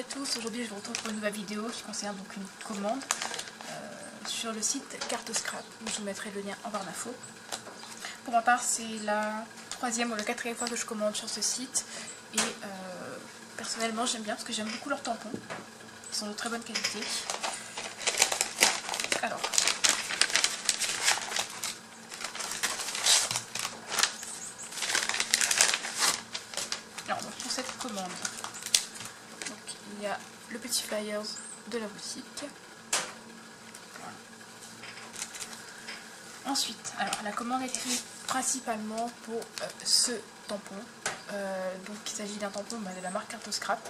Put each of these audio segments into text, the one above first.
tous, aujourd'hui je vous retrouve pour une nouvelle vidéo qui concerne donc une commande sur le site Carte Scrap. Je vous mettrai le lien en barre d'infos. Pour ma part, c'est la 3e ou la 4e fois que je commande sur ce site et personnellement j'aime bien parce que j'aime beaucoup leurs tampons. Ils sont de très bonne qualité. Alors, donc pour cette commande, donc, il y a le petit flyers de la boutique. Voilà. Ensuite, alors la commande est faite principalement pour ce tampon. Donc il s'agit d'un tampon de la marque Carte Scrap.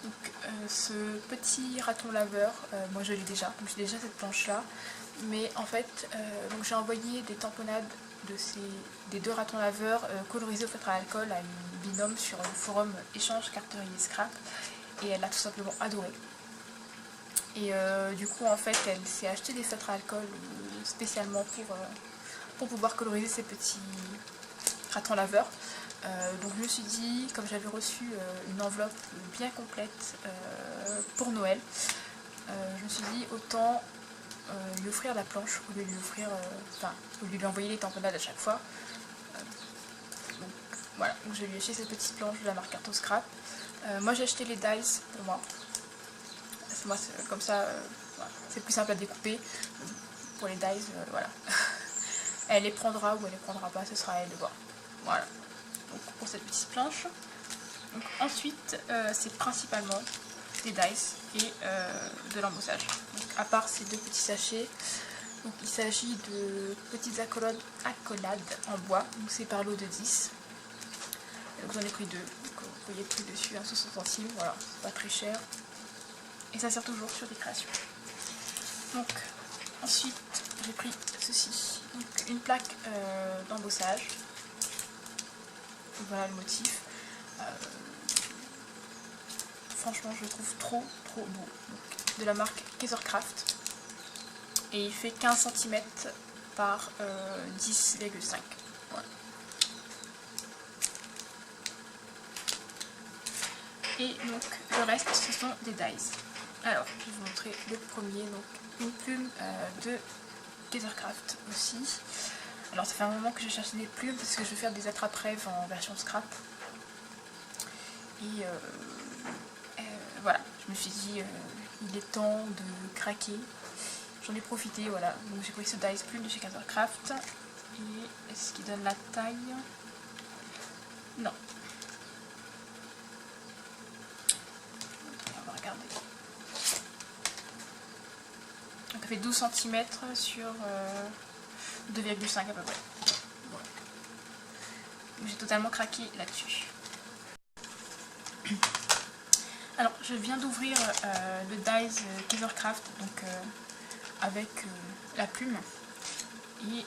Donc ce petit raton laveur, moi je l'ai déjà, donc j'ai déjà cette planche là, mais en fait donc j'ai envoyé des tamponnades des deux ratons laveurs colorisés au feutre à alcool à une binôme sur le forum échange carterie et scrap, et elle a tout simplement adoré. Et du coup en fait elle s'est acheté des feutres à alcool spécialement pour pouvoir coloriser ces petits ratons laveurs. Donc je me suis dit, comme j'avais reçu une enveloppe bien complète pour Noël, je me suis dit autant lui offrir la planche au lieu de lui offrir, au lieu de lui envoyer les tamponnades à chaque fois. Donc voilà, donc je lui ai acheté cette petite planche de la marque Carte Scrap. Moi j'ai acheté les dies pour moi. Moi comme ça, voilà, c'est plus simple à découper. Pour les dies, voilà. Elle les prendra ou elle les prendra pas, ce sera à elle de voir. Voilà. Donc pour cette petite planche. Donc ensuite c'est principalement des dies et de l'embossage. À part ces deux petits sachets, donc il s'agit de petites accolades en bois, donc c'est par lot de 10. Donc j'en ai pris deux, donc vous voyez le prix dessus, 60 centimes, voilà, c'est pas très cher. Et ça sert toujours sur des créations. Donc ensuite j'ai pris ceci, donc une plaque d'embossage. Voilà le motif. Franchement je le trouve trop beau. Donc, de la marque Kaisercraft. Et il fait 15 cm par 10,5. Voilà. Et donc le reste ce sont des dies. Alors je vais vous montrer le premier, donc une plume de Kaisercraft aussi. Alors ça fait un moment que j'ai cherché des plumes parce que je vais faire des attrape-rêves en version scrap. Et voilà, je me suis dit il est temps de craquer. J'en ai profité, voilà. Donc j'ai pris ce dies plume de chez Kaisercraft. Et est-ce qu'il donne la taille? Non. On va regarder. Donc ça fait 12 cm sur 2,5 à peu près. Voilà. J'ai totalement craqué là-dessus. Alors je viens d'ouvrir le dies Kaisercraft, donc avec la plume, et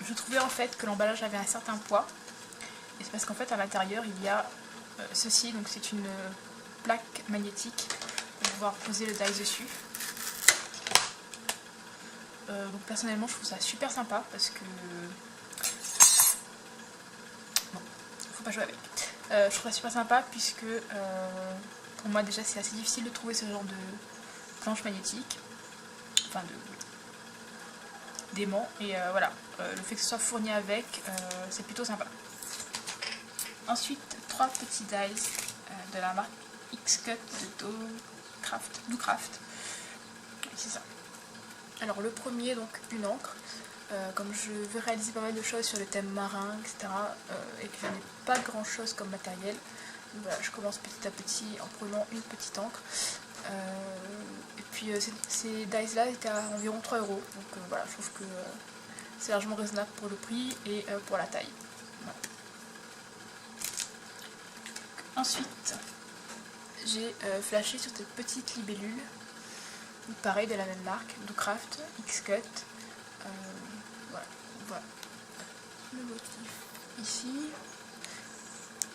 je trouvais en fait que l'emballage avait un certain poids, et c'est parce qu'en fait à l'intérieur il y a ceci, donc c'est une plaque magnétique pour pouvoir poser le dies dessus. Donc personnellement je trouve ça super sympa parce que bon, faut pas jouer avec. Je trouve ça super sympa puisque pour moi déjà c'est assez difficile de trouver ce genre de planche magnétique, enfin d'aimant, et voilà, le fait que ce soit fourni avec, c'est plutôt sympa. Ensuite 3 petits dies de la marque X-Cut de Docraft. C'est ça. Alors le premier, donc une encre. Comme je veux réaliser pas mal de choses sur le thème marin, etc., et que je n'ai pas grand chose comme matériel, donc voilà, je commence petit à petit en prenant une petite encre. Et puis ces dies là étaient à environ 3 €, donc voilà, je trouve que c'est largement raisonnable pour le prix et pour la taille. Voilà. Ensuite j'ai flashé sur cette petite libellule, pareil de la même marque, Docraft X-Cut. Voilà, on voit le motif ici.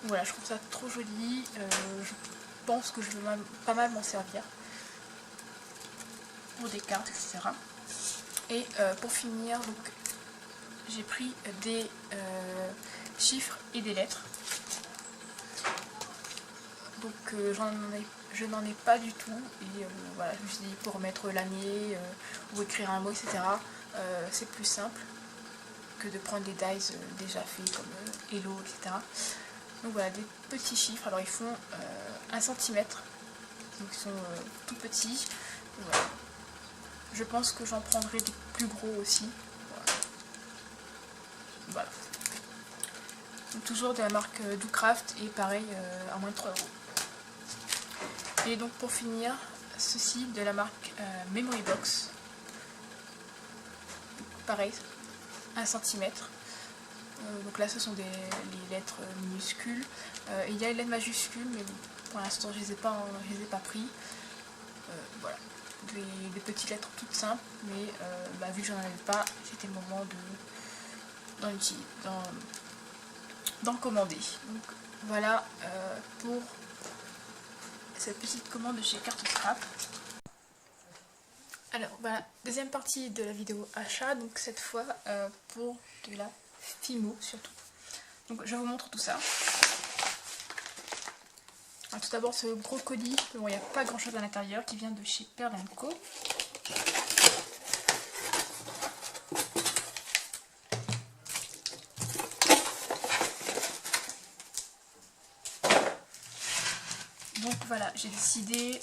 Voilà, je trouve ça trop joli. Je pense que je vais pas mal m'en servir pour des cartes, etc. Et pour finir, donc j'ai pris des chiffres et des lettres. donc je n'en ai pas du tout, et voilà, je me suis dit pour mettre l'année ou écrire un mot, etc. C'est plus simple que de prendre des dies déjà faits comme Hello, etc. Donc voilà, des petits chiffres. Alors ils font 1 cm, donc ils sont tout petits. Voilà. Je pense que j'en prendrai des plus gros aussi. Voilà. Donc, toujours de la marque Doocraft, et pareil à moins de 3 euros. Et donc pour finir, ceci de la marque Memory Box. Pareil, 1 cm. Donc là ce sont les lettres minuscules. Il y a les lettres majuscules, mais bon, pour l'instant je ne les ai pas pris. Voilà, des petites lettres toutes simples, mais vu que j'en avais pas, c'était le moment d'en commander. Donc voilà pour cette petite commande de chez Carte Scrap. Alors voilà, deuxième partie de la vidéo achat, donc cette fois pour de la Fimo surtout. Donc je vous montre tout ça. Alors, tout d'abord ce gros colis, bon, il n'y a pas grand chose à l'intérieur, qui vient de chez Pearl & Co. Donc voilà, j'ai décidé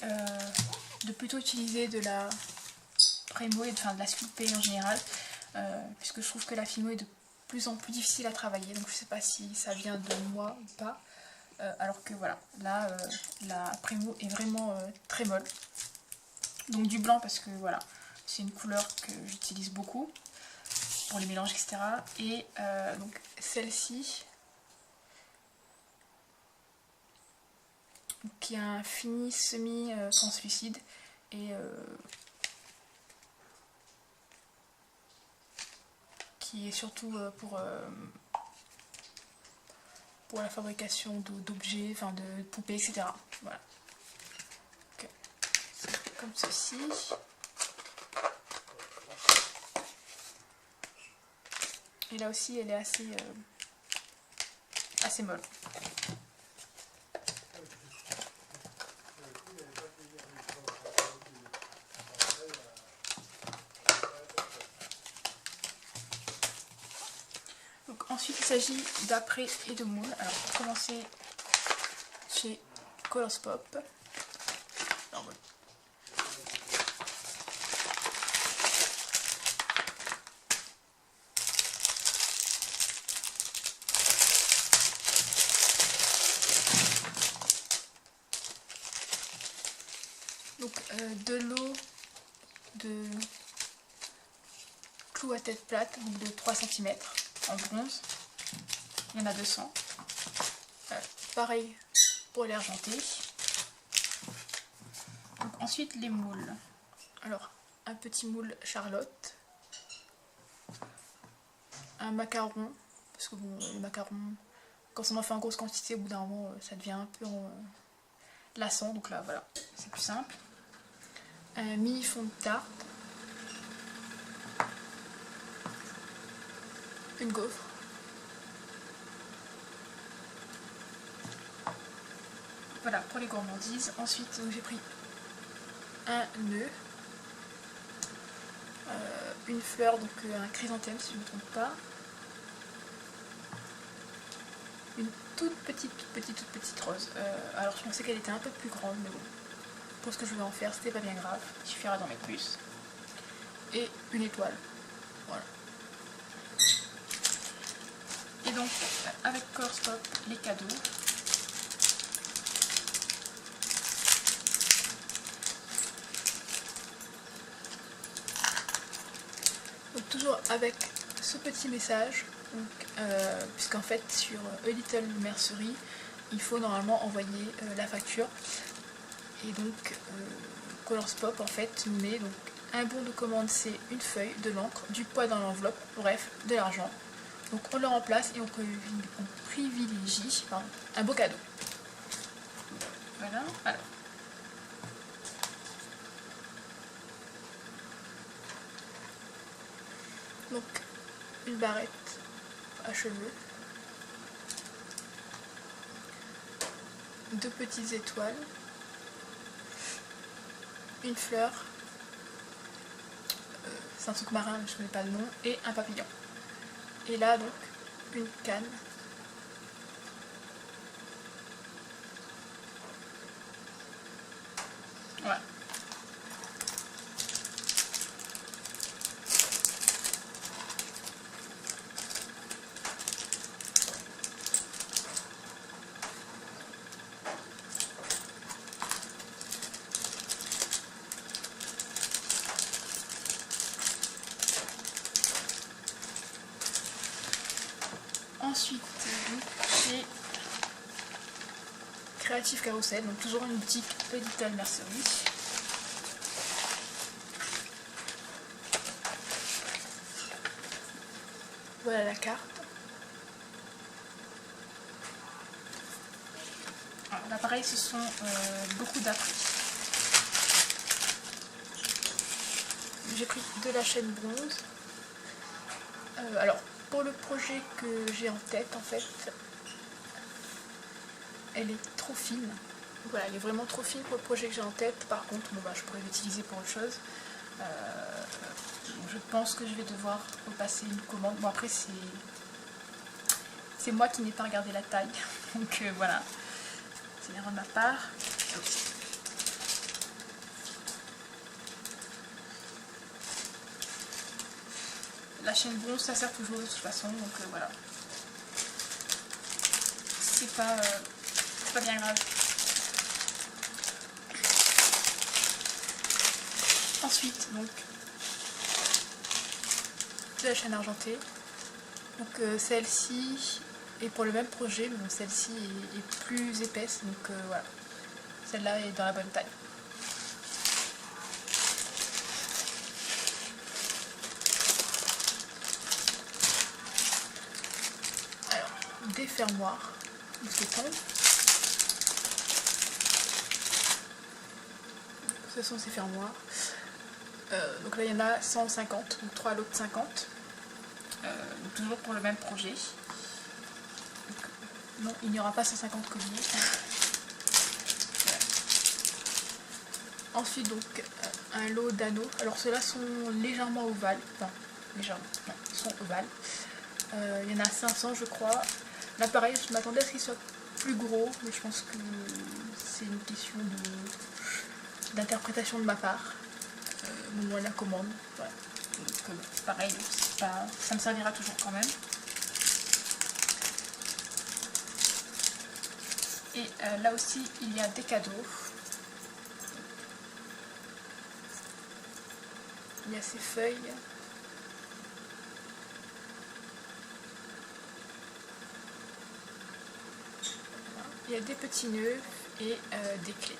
de plutôt utiliser de la Premo et de la Sculpey en général, puisque je trouve que la Fimo est de plus en plus difficile à travailler, donc je ne sais pas si ça vient de moi ou pas, alors que voilà, là la Premo est vraiment très molle. Donc du blanc parce que voilà, c'est une couleur que j'utilise beaucoup pour les mélanges, etc. Et donc celle-ci, qui a un fini semi-translucide, et qui est surtout pour la fabrication d'objets, enfin de poupées, etc. Voilà. Donc, comme ceci. Et là aussi, elle est assez molle. Donc ensuite, il s'agit d'après et de moule. Alors pour commencer, chez Colourpop. Alors, voilà. Donc de l'eau de clou à tête plate, donc de 3 cm en bronze. Il y en a 200. Pareil pour les argentés. Donc ensuite les moules. Alors un petit moule Charlotte. Un macaron, parce que bon, les macarons, quand on en fait en grosse quantité, au bout d'un moment, ça devient un peu lassant, donc là, voilà, c'est plus simple. Un mini fond de tarte. Une gaufre. Voilà, pour les gourmandises. Ensuite, j'ai pris un nœud. Une fleur, donc un chrysanthème, si je ne me trompe pas. Une toute petite rose. Alors je pensais qu'elle était un peu plus grande, mais bon, pour ce que je voulais en faire, c'était pas bien grave, il suffira d'en mettre plus. Et une étoile, voilà. Et donc avec Colourpop, les cadeaux. Donc toujours avec ce petit message, puisqu'en fait sur A Little Mercery, il faut normalement envoyer la facture, et donc Colourpop en fait met donc un bon de commande, c'est une feuille, de l'encre, du poids dans l'enveloppe, bref, de l'argent. Donc on le remplace et on privilégie un beau cadeau. Voilà, alors. Donc une barrette à cheveux. 2 petites étoiles, une fleur, c'est un truc marin mais je ne connais pas le nom, et un papillon. Et là donc une canne. Voilà. Ensuite, j'ai Creative Carousel, donc toujours une boutique Little Nursery. Voilà la carte. Là pareil, ce sont beaucoup d'appris. J'ai pris de la chaîne bronze. Alors, pour le projet que j'ai en tête, en fait, elle est trop fine. Voilà, elle est vraiment trop fine pour le projet que j'ai en tête. Par contre, bon, bah, je pourrais l'utiliser pour autre chose. Je pense que je vais devoir repasser une commande. Bon, après, c'est moi qui n'ai pas regardé la taille. Donc voilà, c'est une erreur de ma part. La chaîne bronze, ça sert toujours de toute façon, donc voilà. C'est pas bien grave. Ensuite, donc, de la chaîne argentée. Donc celle-ci est pour le même projet, mais celle-ci est plus épaisse, donc voilà. Celle-là est dans la bonne taille. Des fermoirs de tétons. Ce sont ces fermoirs. Donc là il y en a 150, donc 3 lots de 50. Donc toujours pour le même projet. Donc, non, il n'y aura pas 150 colliers. Voilà. Ensuite donc un lot d'anneaux. Alors ceux-là sont légèrement ovales. Enfin, légèrement, non, ils sont ovales. Il y en a 500 je crois. Là pareil, je m'attendais à ce qu'il soit plus gros, mais je pense que c'est une question d'interprétation de ma part. Bon, la commande, voilà. Donc pareil, ça me servira toujours quand même. Et là aussi, il y a des cadeaux. Il y a ces feuilles. Il y a des petits nœuds et des clés.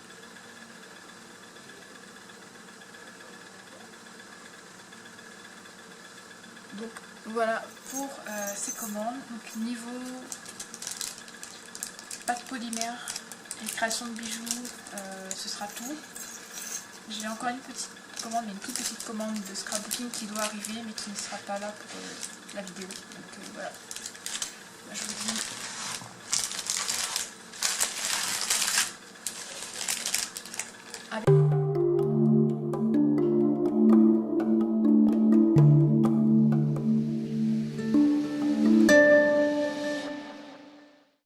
Donc voilà pour ces commandes. Donc niveau pâte polymère et création de bijoux, ce sera tout. J'ai encore une petite commande, mais une toute petite commande de scrapbooking qui doit arriver mais qui ne sera pas là pour la vidéo. Donc voilà. Je vous dis